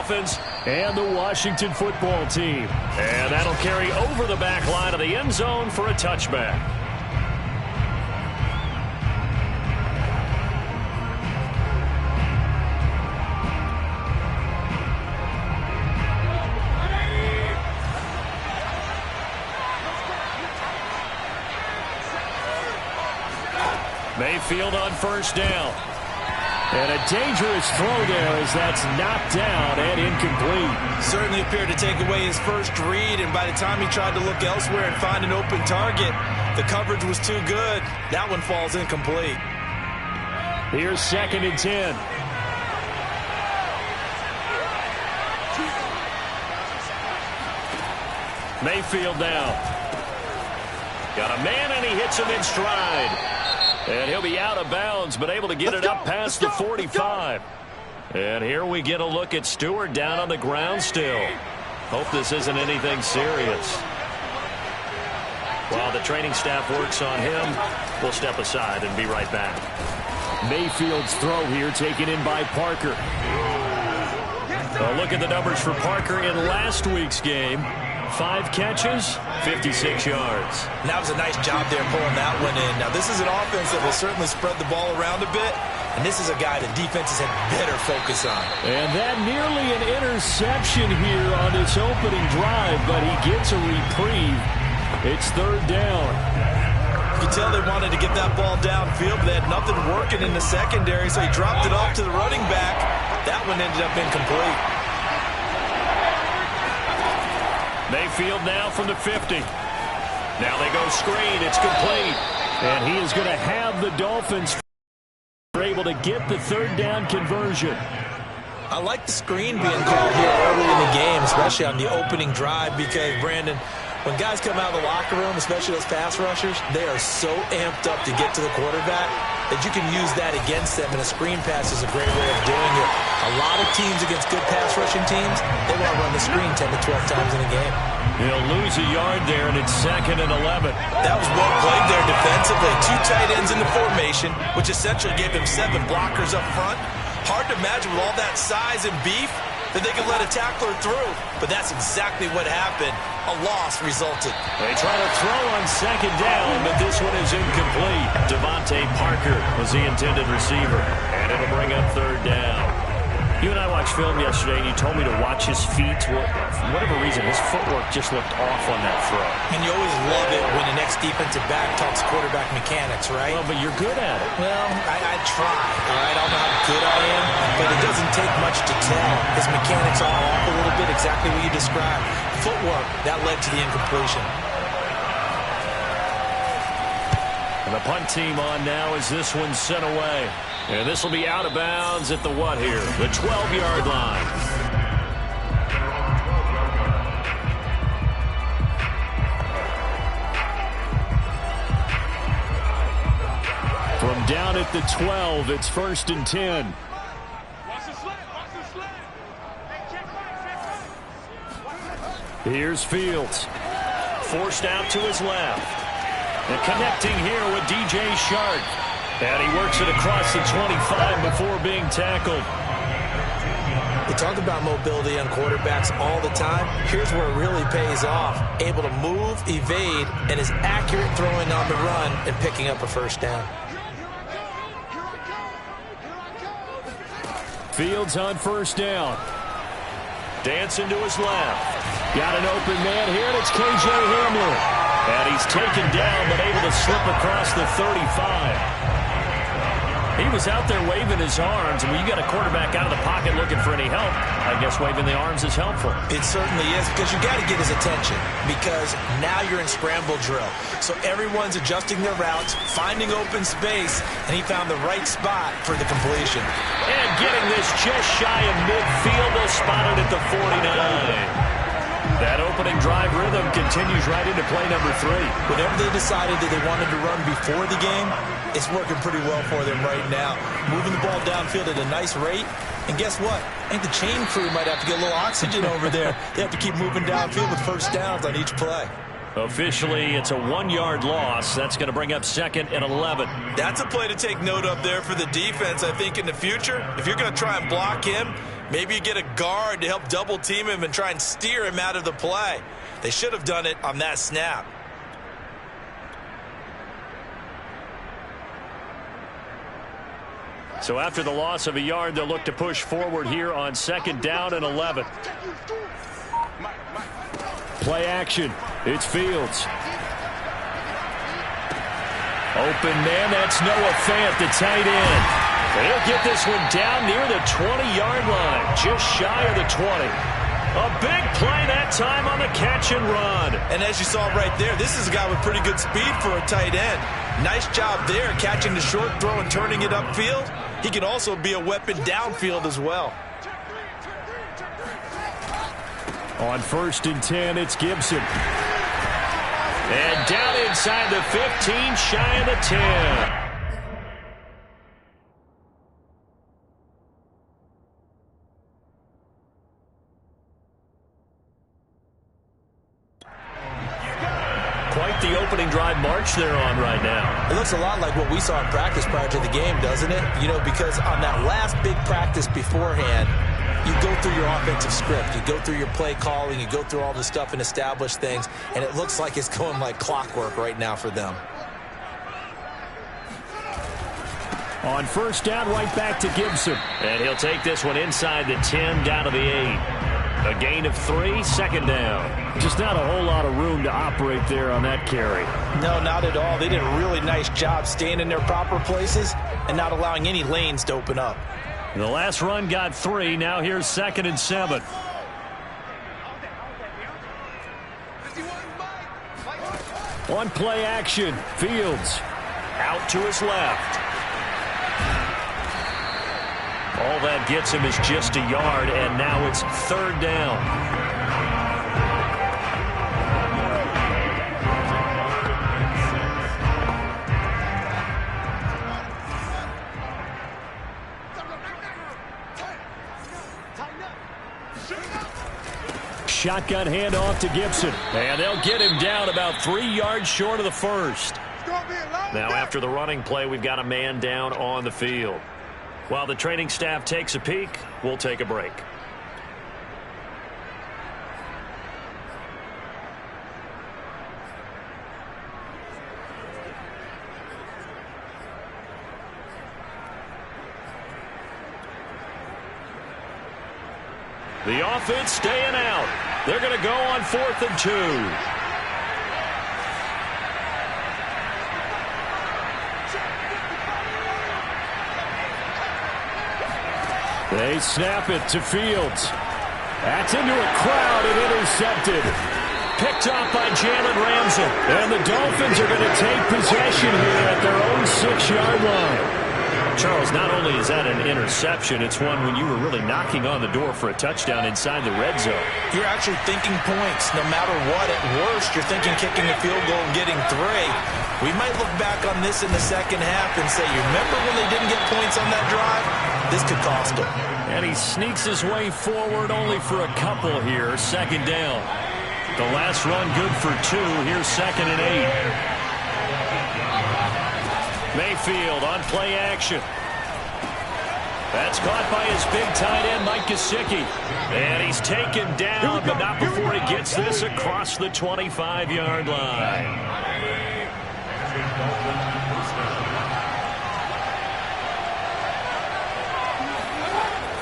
Dolphins and the Washington football team. And that'll carry over the back line of the end zone for a touchback. Mayfield on first down. And a dangerous throw there as that's knocked down and incomplete. Certainly appeared to take away his first read, and by the time he tried to look elsewhere and find an open target, the coverage was too good. That one falls incomplete. Here's 2nd and 10. Mayfield now. Got a man, and he hits him in stride. And he'll be out of bounds, but able to get it up past the 45. And here we get a look at Stewart down on the ground still. Hope this isn't anything serious. While the training staff works on him, we'll step aside and be right back. Mayfield's throw here taken in by Parker. A look at the numbers for Parker in last week's game. 5 catches, 56 yards. And that was a nice job there pulling that one in. Now, this is an offense that will certainly spread the ball around a bit, and this is a guy that defenses had better focus on. And that nearly an interception here on this opening drive, but he gets a reprieve. It's 3rd down. You can tell they wanted to get that ball downfield, but they had nothing working in the secondary, so he dropped it off to the running back. That one ended up incomplete. Mayfield now from the 50. Now they go screen. It's complete. And he is going to have the Dolphins able to get the 3rd down conversion. I like the screen being called here early in the game, especially on the opening drive, because, Brandon, when guys come out of the locker room, especially those pass rushers, they are so amped up to get to the quarterback that you can use that against them, and a screen pass is a great way of doing it. A lot of teams against good pass rushing teams, they want to run the screen 10 to 12 times in a game. He'll lose a yard there, and it's 2nd and 11. That was well played there defensively. 2 tight ends in the formation, which essentially gave him 7 blockers up front. Hard to imagine with all that size and beef that they could let a tackler through, but that's exactly what happened. A loss resulted. They try to throw on 2nd down, but this one is incomplete. Devontae Parker was the intended receiver, and it'll bring up 3rd down. You and I watched film yesterday, and you told me to watch his feet. For whatever reason, his footwork just looked off on that throw. And you always love it when the next defensive back talks quarterback mechanics, right? Well, but you're good at it. Well, I try, all right? I don't know how good I am, but it doesn't take much to tell. His mechanics are off a little bit, exactly what you described. Footwork, that led to the incompletion. And the punt team on now as this one's sent away. And this will be out of bounds at the what here? The 12-yard line. From down at the 12, it's 1st and 10. Here's Fields. Forced out to his left. And connecting here with DJ Shark. And he works it across the 25 before being tackled. We talk about mobility on quarterbacks all the time. Here's where it really pays off. Able to move, evade, and is accurate throwing on the run and picking up a 1st down. Fields on 1st down. Dancing to his left. Got an open man here, and it's K.J. Hamler. And he's taken down, but able to slip across the 35. He was out there waving his arms, and when you got a quarterback out of the pocket looking for any help, I guess waving the arms is helpful. It certainly is, because you got to get his attention, because now you're in scramble drill. So everyone's adjusting their routes, finding open space, and he found the right spot for the completion. And getting this just shy of midfield, they'll spot it at the 49. That opening drive rhythm continues right into play number 3. Whatever they decided that they wanted to run before the game, it's working pretty well for them right now. Moving the ball downfield at a nice rate. And guess what? I think the chain crew might have to get a little oxygen over there. They have to keep moving downfield with 1st downs on each play. Officially, it's a 1-yard loss. That's going to bring up 2nd and 11. That's a play to take note of there for the defense, I think, in the future. If you're going to try and block him, Maybe you get a guard to help double team him and try and steer him out of the play. They should have done it on that snap. So after the loss of a yard, they'll look to push forward here on 2nd down and 11. Play action. It's Fields. Open man, that's Noah Fant, the tight end. And he'll get this one down near the 20-yard line, just shy of the 20. A big play that time on the catch and run. And as you saw right there, this is a guy with pretty good speed for a tight end. Nice job there, catching the short throw and turning it upfield. He can also be a weapon downfield as well. On 1st and 10, it's Gibson. And down inside the 15, shy of the 10. Quite the opening drive march they're on right now. It looks a lot like what we saw in practice prior to the game, doesn't it? You know, because on that last big practice beforehand, you go through your offensive script, you go through your play calling, you go through all the stuff and establish things, and it looks like it's going like clockwork right now for them. On 1st down, right back to Gibson. And he'll take this one inside the 10, down to the 8. A gain of 3, 2nd down. Just not a whole lot of room to operate there on that carry. No, not at all. They did a really nice job staying in their proper places and not allowing any lanes to open up. The last run got 3. Now here's 2nd and 7. One play action. Fields out to his left. All that gets him is just a yard, and now it's 3rd down. Shotgun handoff to Gibson. And they'll get him down about 3 yards short of the 1st. Now after the running play, we've got a man down on the field. While the training staff takes a peek, we'll take a break. The offense staying out. They're going to go on 4th and 2. They snap it to Fields. That's into a crowd and intercepted. Picked off by Jalen Ramsey. And the Dolphins are going to take possession here at their own 6-yard line. Charles, not only is that an interception, it's one when you were really knocking on the door for a touchdown inside the red zone. You're actually thinking points. No matter what, at worst, you're thinking kicking a field goal and getting 3. We might look back on this in the second half and say, you remember when they didn't get points on that drive? This could cost them. And he sneaks his way forward only for a couple here. 2nd down. The last run good for 2. Here's 2nd and 8. Mayfield on play action. That's caught by his big tight end, Mike Gesicki. And he's taken down, but not before he gets this across the 25-yard line.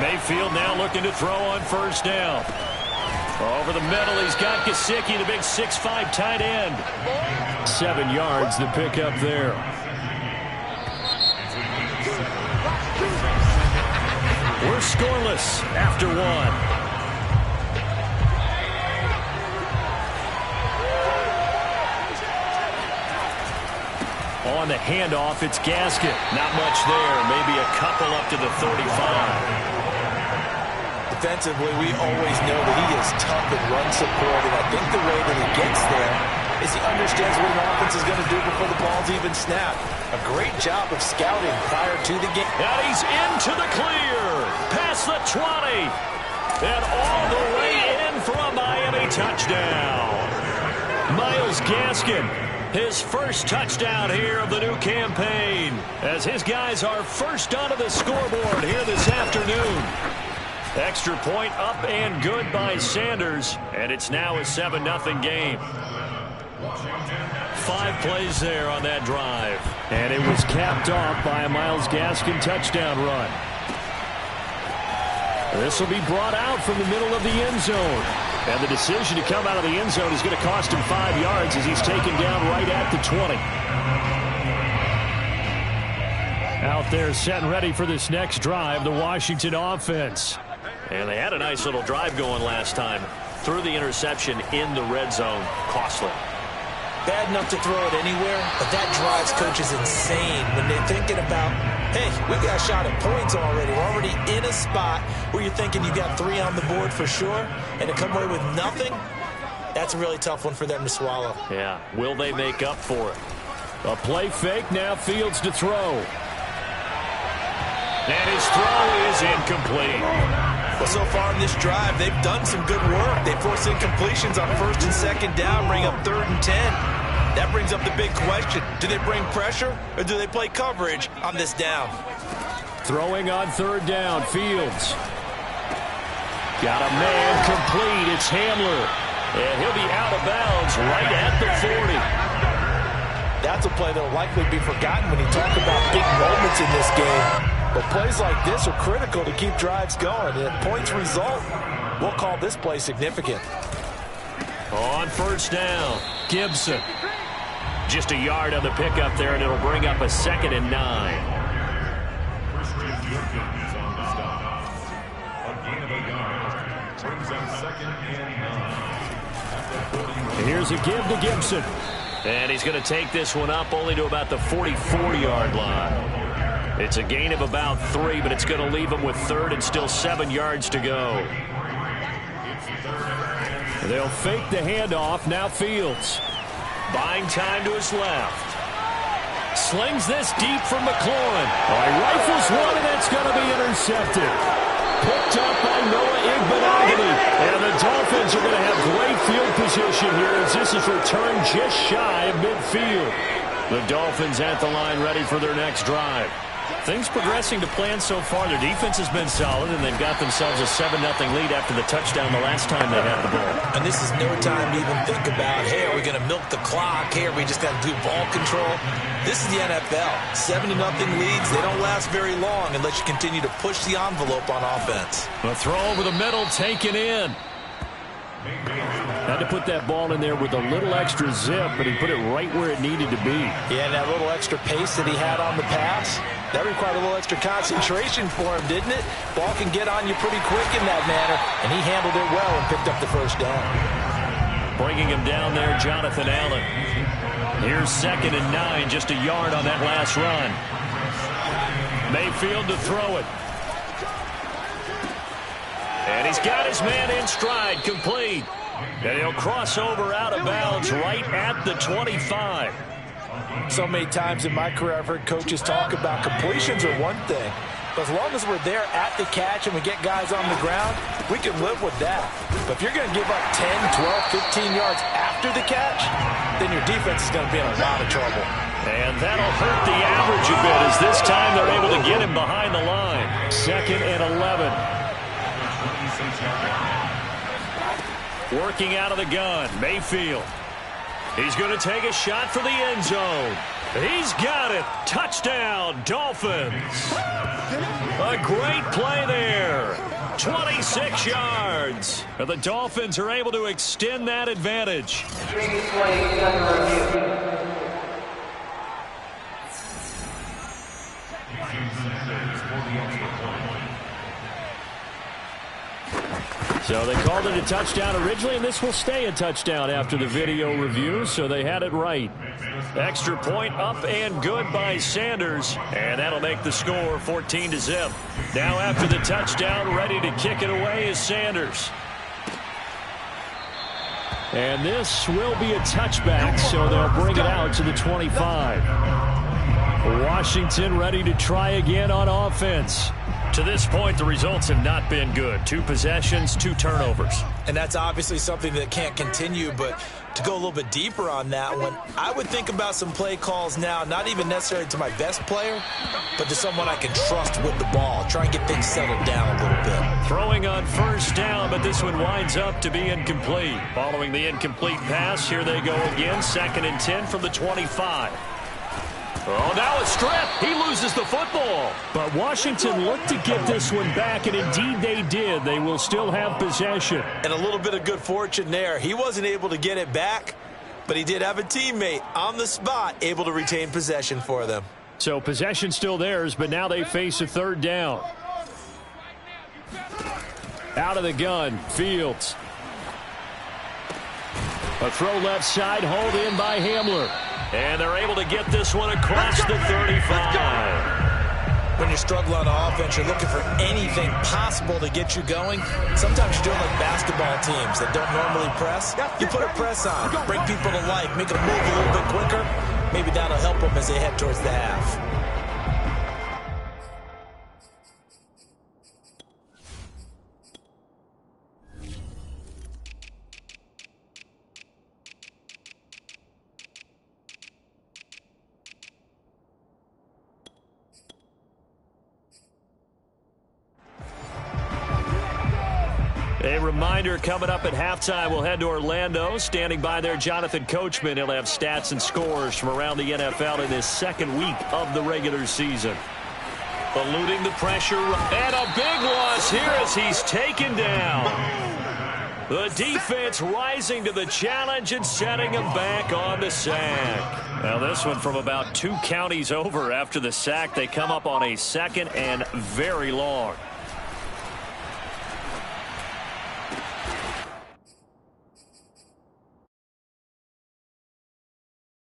Mayfield now looking to throw on 1st down. Over the middle, he's got Gesicki, the big 6'5" tight end. 7 yards to pick up there. We're scoreless after 1. On the handoff, it's Gaskin. Not much there. Maybe a couple up to the 35. Defensively, we always know that he is tough in run support, and I think the way that he gets there is he understands what an offense is going to do before the ball's even snapped. A great job of scouting prior to the game. And he's into the clear. Past the 20. And all the way in for a Miami touchdown. Myles Gaskin, his first touchdown here of the new campaign, as his guys are first onto the scoreboard here this afternoon. Extra point up and good by Sanders, and it's now a 7-0 game. 5 plays there on that drive. And it was capped off by a Myles Gaskin touchdown run. This will be brought out from the middle of the end zone. And the decision to come out of the end zone is going to cost him 5 yards as he's taken down right at the 20. Out there set and ready for this next drive, the Washington offense. And they had a nice little drive going last time. Threw the interception in the red zone. Costly. Bad enough to throw it anywhere, but that drives coaches insane when they're thinking about, hey, we got a shot at points already. We're already in a spot where you're thinking you got 3 on the board for sure, and to come away with nothing, that's a really tough one for them to swallow. Yeah, will they make up for it? A play fake, now Fields to throw. And his throw is incomplete. Well, so far in this drive, they've done some good work. They force incompletions on 1st and 2nd down, bring up 3rd and 10. That brings up the big question. Do they bring pressure or do they play coverage on this down? Throwing on 3rd down, Fields. Got a man complete. It's Hamler. And he'll be out of bounds right at the 40. That's a play that will likely be forgotten when you talk about big moments in this game. But plays like this are critical to keep drives going. And if points result, we'll call this play significant. On 1st down, Gibson. Just a yard on the pickup there, and it'll bring up a 2nd and 9. Here's a give to Gibson. And he's going to take this one up only to about the 44-yard line. It's a gain of about 3, but it's going to leave him with 3rd and still 7 yards to go. They'll fake the handoff. Now Fields. Buying time to his left. Slings this deep from McLaurin. He rifles one, and it's going to be intercepted. Picked up by Noah Igbenogany. And the Dolphins are going to have great field position here as this is returned just shy of midfield. The Dolphins at the line ready for their next drive. Things progressing to plan so far. Their defense has been solid, and they've got themselves a 7-0 lead after the touchdown the last time they had the ball. And this is no time to even think about, hey, are we going to milk the clock? Hey, are we just going to do ball control? This is the NFL. 7-0 leads. They don't last very long unless you continue to push the envelope on offense. A throw over the middle, taken in. Had to put that ball in there with a little extra zip, but he put it right where it needed to be. Yeah, and that little extra pace that he had on the pass, that required a little extra concentration for him, didn't it? Ball can get on you pretty quick in that manner, and he handled it well and picked up the 1st down. Bringing him down there, Jonathan Allen. Here's 2nd and 9, just a yard on that last run. Mayfield to throw it. And he's got his man in stride, complete. And he'll cross over out of bounds right at the 25. So many times in my career I've heard coaches talk about completions are one thing. But as long as we're there at the catch and we get guys on the ground, we can live with that. But if you're going to give up 10, 12, 15 yards after the catch, then your defense is going to be in a lot of trouble. And that'll hurt the average a bit as this time they're able to get him behind the line. 2nd and 11. Working out of the gun, Mayfield. He's going to take a shot for the end zone. He's got it. Touchdown, Dolphins. A great play there. 26 yards. And the Dolphins are able to extend that advantage. So they called it a touchdown originally, and this will stay a touchdown after the video review, so they had it right. Extra point up and good by Sanders, and that'll make the score 14-0. Now after the touchdown, ready to kick it away is Sanders. And this will be a touchback, so they'll bring it out to the 25. Washington ready to try again on offense. To this point, the results have not been good. 2 possessions, 2 turnovers. And that's obviously something that can't continue, but to go a little bit deeper on that one, I would think about some play calls now, not even necessarily to my best player, but to someone I can trust with the ball. Try and get things settled down a little bit. Throwing on first down, but this one winds up to be incomplete. Following the incomplete pass, here they go again. 2nd and 10 from the 25. Oh, now a strip. He loses the football. But Washington looked to get this one back, and indeed they did. They will still have possession. And a little bit of good fortune there. He wasn't able to get it back, but he did have a teammate on the spot able to retain possession for them. So possession still theirs, but now they face a 3rd down. Out of the gun, Fields. A throw left side, hauled in by Hamler. And they're able to get this one across the 35. When you struggle on offense, you're looking for anything possible to get you going. Sometimes you're doing like basketball teams that don't normally press. You put a press on, bring people to life, make them move a little bit quicker. Maybe that'll help them as they head towards the half. A reminder coming up at halftime, we'll head to Orlando. Standing by there, Jonathan Coachman. He'll have stats and scores from around the NFL in this 2nd week of the regular season. Eluding the pressure, and a big loss here as he's taken down. The defense rising to the challenge and setting him back on the sack. Now this one from about 2 counties over after the sack. They come up on a 2nd and very long.